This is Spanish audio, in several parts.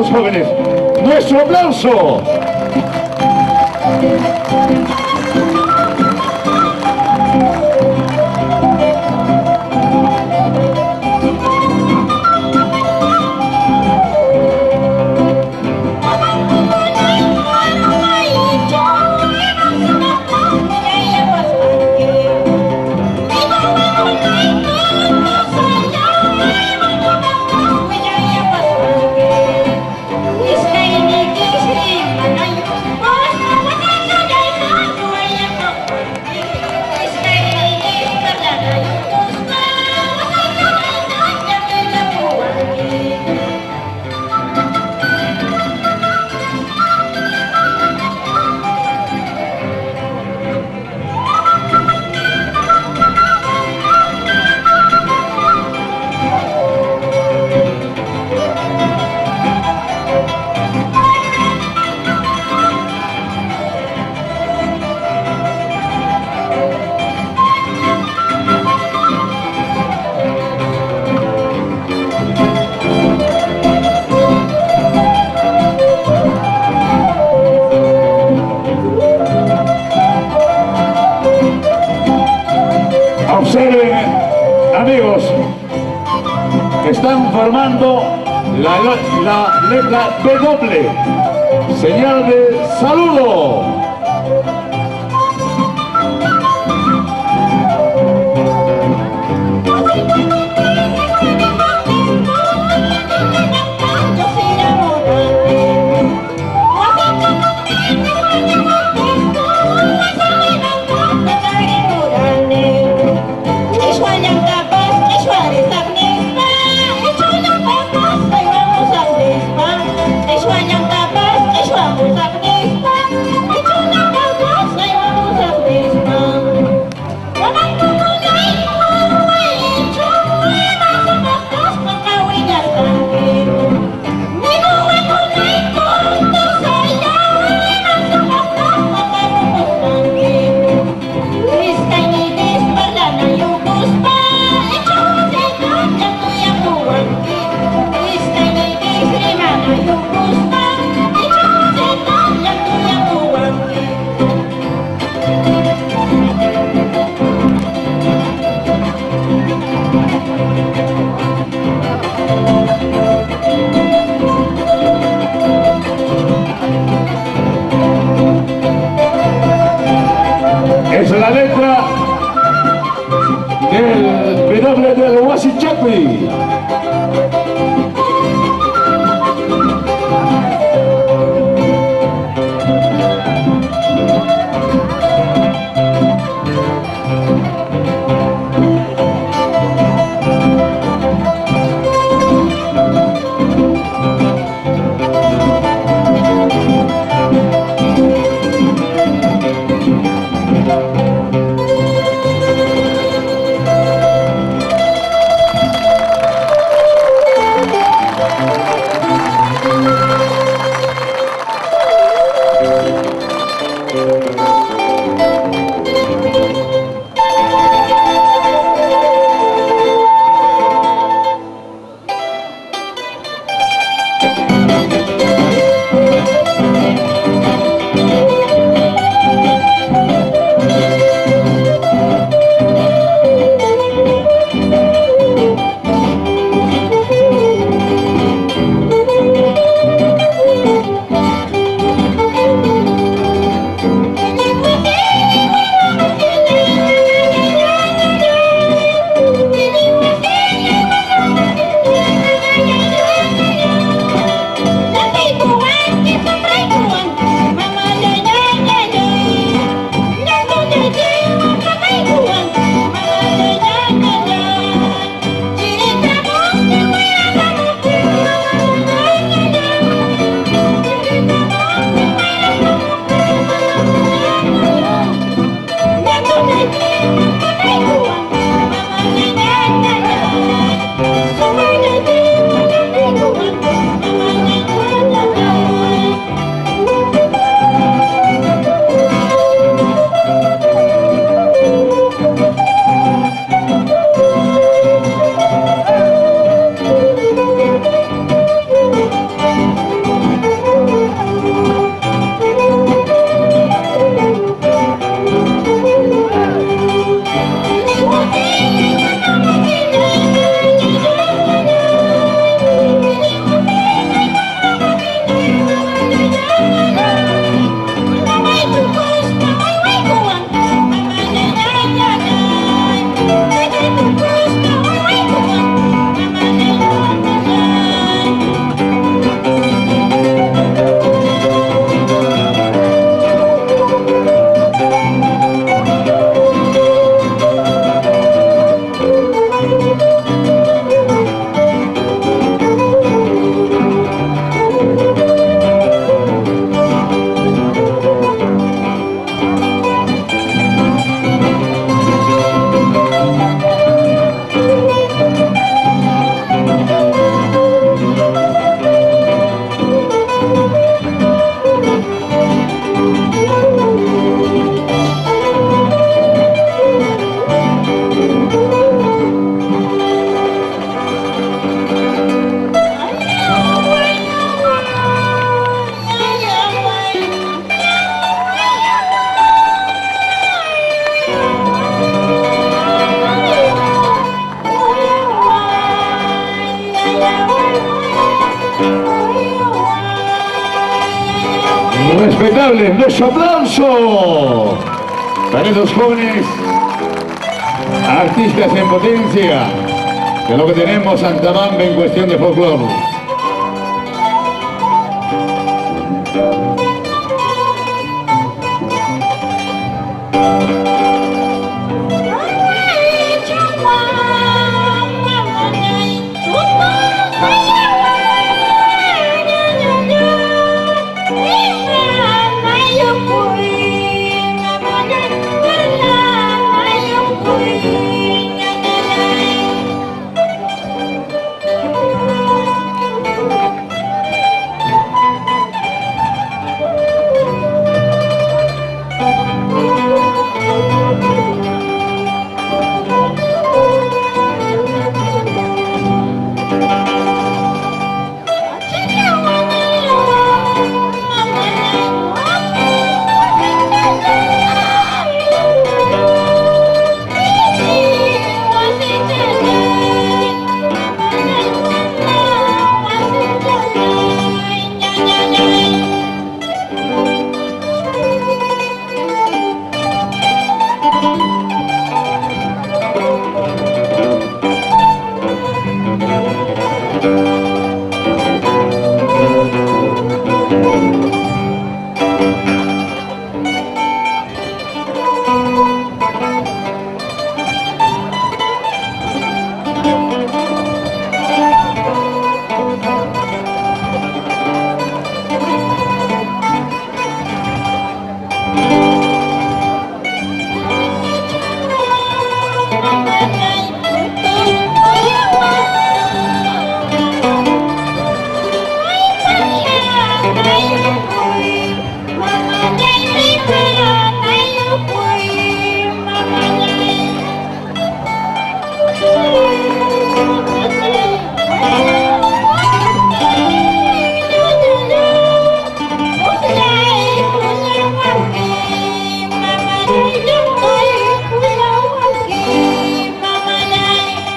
los jóvenes. ¡Nuestro aplauso! Observen, amigos, están formando la letra W, señal de saludo. Es la letra del W del Huasichapi. Respetable, nuestro aplauso para esos jóvenes artistas en potencia de lo que tenemos Santa Bamba en cuestión de folclore.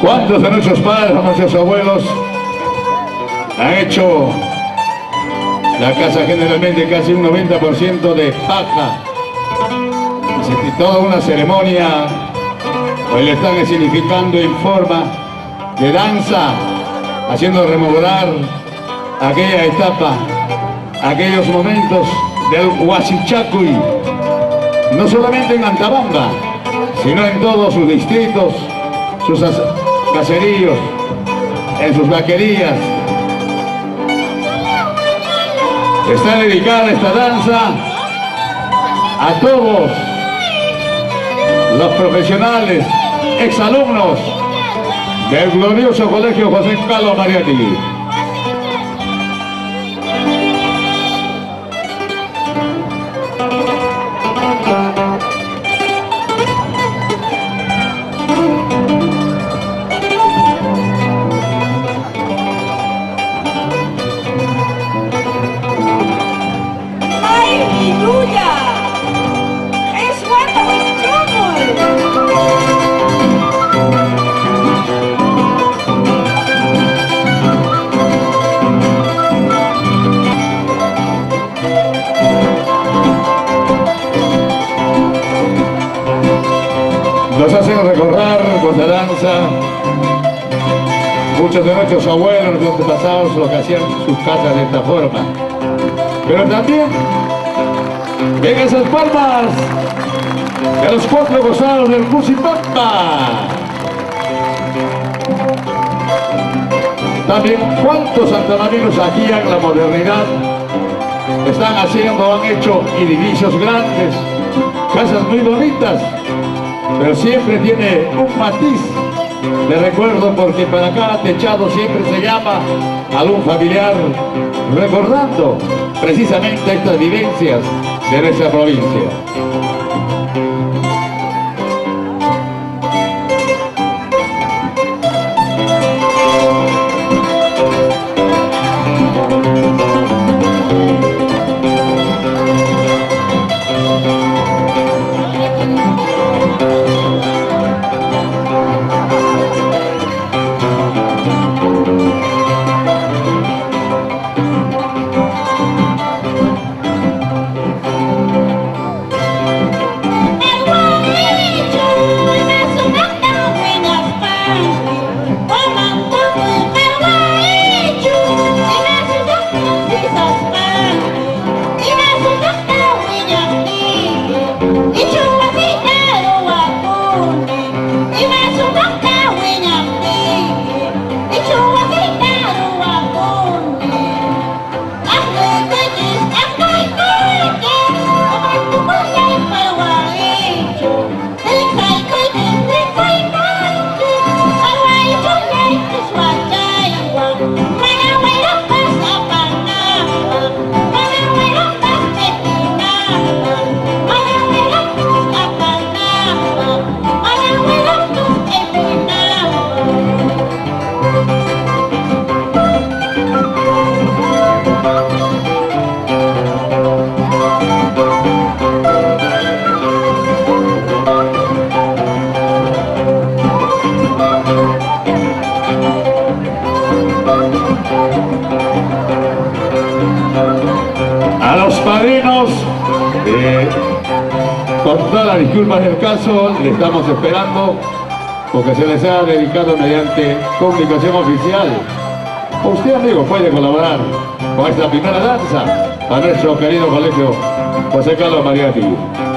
¿Cuántos de nuestros padres o nuestros abuelos han hecho la casa generalmente casi un 90% de paja? Y toda una ceremonia, hoy le están significando en forma de danza, haciendo rememorar aquella etapa, aquellos momentos del Huasichacuy, no solamente en Antabamba, sino en todos sus distritos, sus caseríos, en sus vaquerías. Está dedicada esta danza a todos los profesionales, exalumnos del glorioso Colegio José Carlos Mariátegui. Nos hacen recordar con la danza muchos de nuestros abuelos, nuestros antepasados, lo que hacían sus casas de esta forma. Pero también en esas palmas de los cuatro costados del Cusipampa. También cuántos santanaminos aquí en la modernidad están haciendo, han hecho edificios grandes, casas muy bonitas, pero siempre tiene un matiz de recuerdo, porque para cada techado siempre se llama a algún familiar, recordando precisamente estas vivencias de nuestra provincia. Con todas las disculpas del caso, le estamos esperando porque se les ha dedicado mediante comunicación oficial. Usted, amigo, puede colaborar con esta primera danza a nuestro querido colegio José Carlos Mariatti.